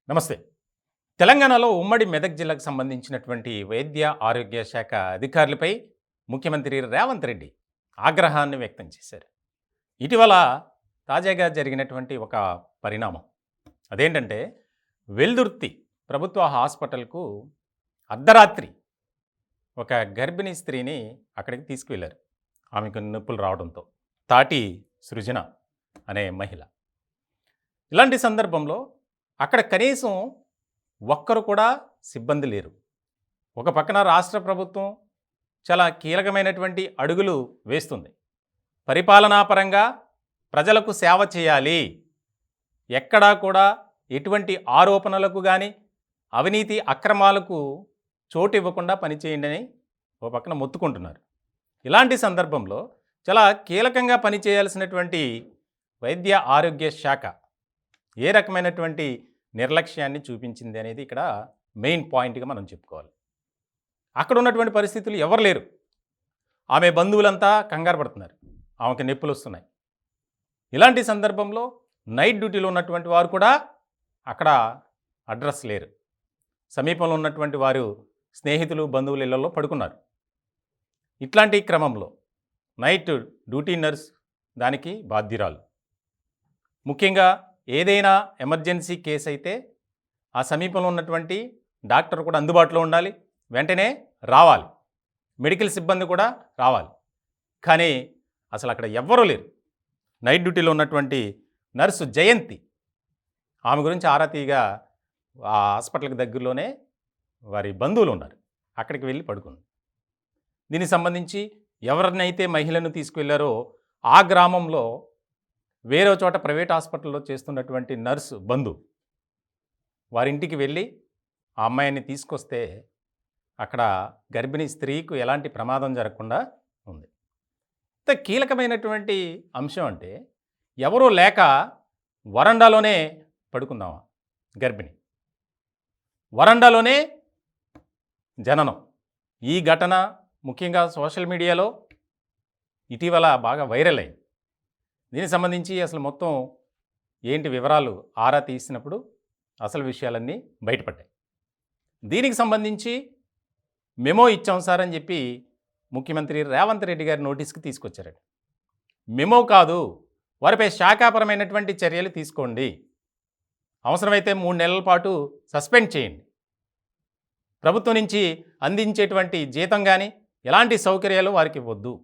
నమస్తే. తెలంగాణలో ఉమ్మడి మెదక్ జిల్లాకు సంబంధించినటువంటి వైద్య ఆరోగ్య శాఖ అధికారులపై ముఖ్యమంత్రి రేవంత్ రెడ్డి ఆగ్రహాన్ని వ్యక్తం చేశారు. ఇటీవల తాజాగా జరిగినటువంటి ఒక పరిణామం అదేంటంటే వెల్దుర్తి ప్రభుత్వ హాస్పిటల్కు అర్ధరాత్రి ఒక గర్భిణీ స్త్రీని అక్కడికి తీసుకువెళ్లారు. ఆమెకు నొప్పులు రావడంతో తాటి సృజన అనే మహిళ. ఇలాంటి సందర్భంలో అక్కడ కనీసం ఒక్కరు కూడా సిబ్బంది లేరు. ఒక పక్కన రాష్ట్ర ప్రభుత్వం చాలా కీలకమైనటువంటి అడుగులు వేస్తుంది. పరిపాలనాపరంగా ప్రజలకు సేవ చేయాలి, ఎక్కడా కూడా ఎటువంటి ఆరోపణలకు కానీ అవినీతి అక్రమాలకు చోటు ఇవ్వకుండా పనిచేయండి అని ఒక పక్కన మొత్తుకుంటున్నారు. ఇలాంటి సందర్భంలో చాలా కీలకంగా పనిచేయాల్సినటువంటి వైద్య ఆరోగ్య శాఖ ఏ రకమైనటువంటి నిర్లక్ష్యాన్ని చూపించింది అనేది ఇక్కడ మెయిన్ పాయింట్గా మనం చెప్పుకోవాలి. అక్కడ ఉన్నటువంటి పరిస్థితులు ఎవరు లేరు. ఆమె బంధువులంతా కంగారు పడుతున్నారు, ఆమెకు నొప్పులు వస్తున్నాయి. ఇలాంటి సందర్భంలో నైట్ డ్యూటీలో ఉన్నటువంటి వారు కూడా అక్కడ అడ్రస్ లేరు. సమీపంలో ఉన్నటువంటి వారు స్నేహితులు బంధువుల ఇళ్లలో పడుకున్నారు. ఇట్లాంటి క్రమంలో నైట్ డ్యూటీ నర్స్ దానికి బాధ్యురాలు. ముఖ్యంగా ఏదైనా ఎమర్జెన్సీ కేసు అయితే ఆ సమీపంలో ఉన్నటువంటి డాక్టర్ కూడా అందుబాటులో ఉండాలి, వెంటనే రావాలి, మెడికల్ సిబ్బంది కూడా రావాలి. కానీ అసలు అక్కడ ఎవ్వరూ లేరు. నైట్ డ్యూటీలో ఉన్నటువంటి నర్సు జయంతి, ఆమె గురించి ఆరా తీయగా ఆ హాస్పిటల్కి దగ్గరలోనే వారి బంధువులు ఉన్నారు, అక్కడికి వెళ్ళి పడుకుంది. దీనికి సంబంధించి ఎవరినైతే మహిళను తీసుకువెళ్లారో ఆ గ్రామంలో వేరే చోట ప్రైవేట్ హాస్పిటల్లో చేస్తున్నటువంటి నర్సు బంధువు వారింటికి వెళ్ళి ఆ అమ్మాయిని తీసుకొస్తే అక్కడ గర్భిణీ స్త్రీకు ఎలాంటి ప్రమాదం జరగకుండా ఉంది. ఇంత కీలకమైనటువంటి అంశం అంటే ఎవరూ లేక వరండాలోనే పడుకుందామా గర్భిణి, వరండాలోనే జననం. ఈ ఘటన ముఖ్యంగా సోషల్ మీడియాలో ఇటీవల బాగా వైరల్ అయింది. దీనికి సంబంధించి అసలు మొత్తం ఏంటి వివరాలు ఆరా తీసినప్పుడు అసలు విషయాలన్నీ బయటపడ్డాయి. దీనికి సంబంధించి మెమో ఇచ్చాం సార్ అని చెప్పి ముఖ్యమంత్రి రేవంత్ రెడ్డి గారి నోటీస్కి తీసుకొచ్చారట. మెమో కాదు, వారిపై శాఖాపరమైనటువంటి చర్యలు తీసుకోండి, అవసరమైతే 3 నెలల పాటు సస్పెండ్ చేయండి, ప్రభుత్వం నుంచి అందించేటువంటి జీతం కానీ ఎలాంటి సౌకర్యాలు వారికి ఇవ్వద్దు.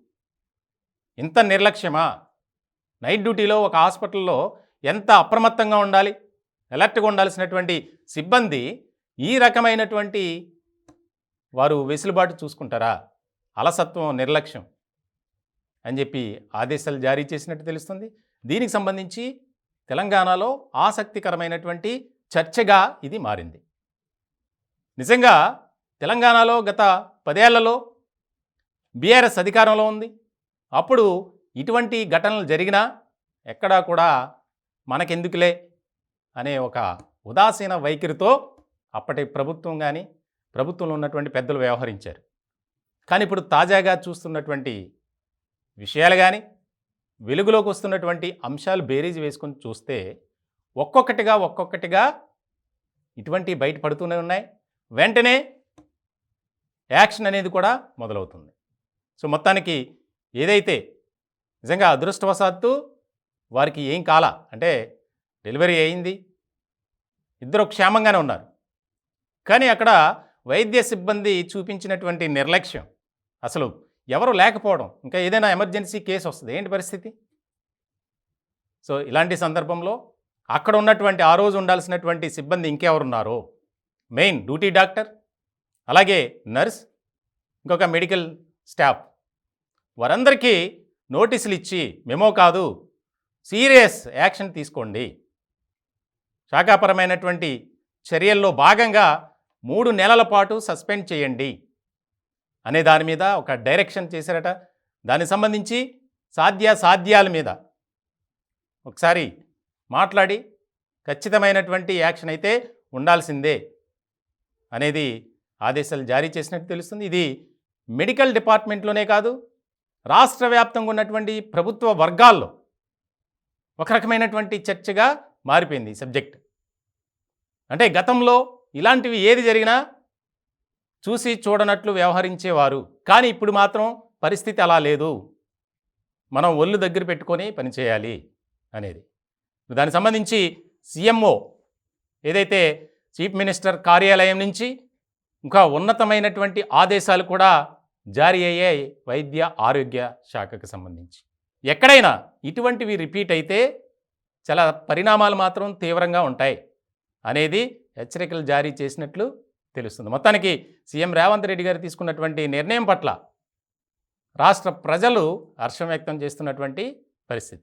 ఇంత నిర్లక్ష్యమా? నైట్ డ్యూటీలో ఒక హాస్పిటల్లో ఎంత అప్రమత్తంగా ఉండాలి, అలర్ట్గా ఉండాల్సినటువంటి సిబ్బంది ఈ రకమైనటువంటి వారు వెసులుబాటు చూసుకుంటారా? అలసత్వం, నిర్లక్ష్యం అని చెప్పి ఆదేశాలు జారీ చేసినట్టు తెలుస్తుంది. దీనికి సంబంధించి తెలంగాణలో ఆసక్తికరమైనటువంటి చర్చగా ఇది మారింది. నిజంగా తెలంగాణలో గత 10 ఏళ్లలో బీఆర్ఎస్ అధికారంలో ఉంది. అప్పుడు ఇటువంటి ఘటనలు జరిగినా ఎక్కడా కూడా మనకెందుకులే అనే ఒక ఉదాసీన వైఖరితో అప్పటి ప్రభుత్వం కానీ ప్రభుత్వంలో ఉన్నటువంటి పెద్దలు వ్యవహరించారు. కానీ ఇప్పుడు తాజాగా చూస్తున్నటువంటి విషయాలు కానీ వెలుగులోకి వస్తున్నటువంటి అంశాలు బేరీజ్ వేసుకొని చూస్తే ఒక్కొక్కటిగా ఇటువంటి బయటపడుతూనే ఉన్నాయి. వెంటనే యాక్షన్ అనేది కూడా మొదలవుతుంది. సో మొత్తానికి ఏదైతే నిజంగా అదృష్టవశాత్తు వారికి ఏం కాల అంటే డెలివరీ అయింది, ఇద్దరు క్షేమంగానే ఉన్నారు. కానీ అక్కడ వైద్య సిబ్బంది చూపించినటువంటి నిర్లక్ష్యం, అసలు ఎవరు లేకపోవడం, ఇంకా ఏదైనా ఎమర్జెన్సీ కేసు వస్తుంది, ఏంటి పరిస్థితి? సో ఇలాంటి సందర్భంలో అక్కడ ఉన్నటువంటి ఆ రోజు ఉండాల్సినటువంటి సిబ్బంది ఇంకెవరున్నారో, మెయిన్ డ్యూటీ డాక్టర్, అలాగే నర్స్, ఇంకొక మెడికల్ స్టాఫ్, వారందరికీ నోటీసులు ఇచ్చి మెమో కాదు సీరియస్ యాక్షన్ తీసుకోండి, శాఖాపరమైనటువంటి చర్యల్లో భాగంగా 3 నెలల పాటు సస్పెండ్ చేయండి అనే దాని మీద ఒక డైరెక్షన్ చేశారట. దానికి సంబంధించి సాధ్యాల మీద ఒకసారి మాట్లాడి ఖచ్చితమైనటువంటి యాక్షన్ అయితే ఉండాల్సిందే అనేది ఆదేశాలు జారీ చేసినట్టు తెలుస్తుంది. ఇది మెడికల్ డిపార్ట్మెంట్లోనే కాదు, రాష్ట్ర వ్యాప్తంగా ఉన్నటువంటి ప్రభుత్వ వర్గాల్లో ఒక రకమైనటువంటి చర్చగా మారిపోయింది ఈ సబ్జెక్ట్. అంటే గతంలో ఇలాంటివి ఏది జరిగినా చూసి చూడనట్లు వ్యవహరించేవారు. కానీ ఇప్పుడు మాత్రం పరిస్థితి అలా లేదు. మనం ఒళ్ళు దగ్గర పెట్టుకొని పనిచేయాలి అనేది. దానికి సంబంధించి సీఎంఓ ఏదైతే చీఫ్ మినిస్టర్ కార్యాలయం నుంచి ఇంకా ఉన్నతమైనటువంటి ఆదేశాలు కూడా జారీ అయ్యాయి వైద్య ఆరోగ్య శాఖకు సంబంధించి. ఎక్కడైనా ఇటువంటివి రిపీట్ అయితే చాలా పరిణామాలు మాత్రం తీవ్రంగా ఉంటాయి అనేది హెచ్చరికలు జారీ చేసినట్లు తెలుస్తుంది. మొత్తానికి సీఎం రేవంత్ రెడ్డి గారు తీసుకున్నటువంటి నిర్ణయం పట్ల రాష్ట్ర ప్రజలు హర్షం వ్యక్తం చేస్తున్నటువంటి పరిస్థితి.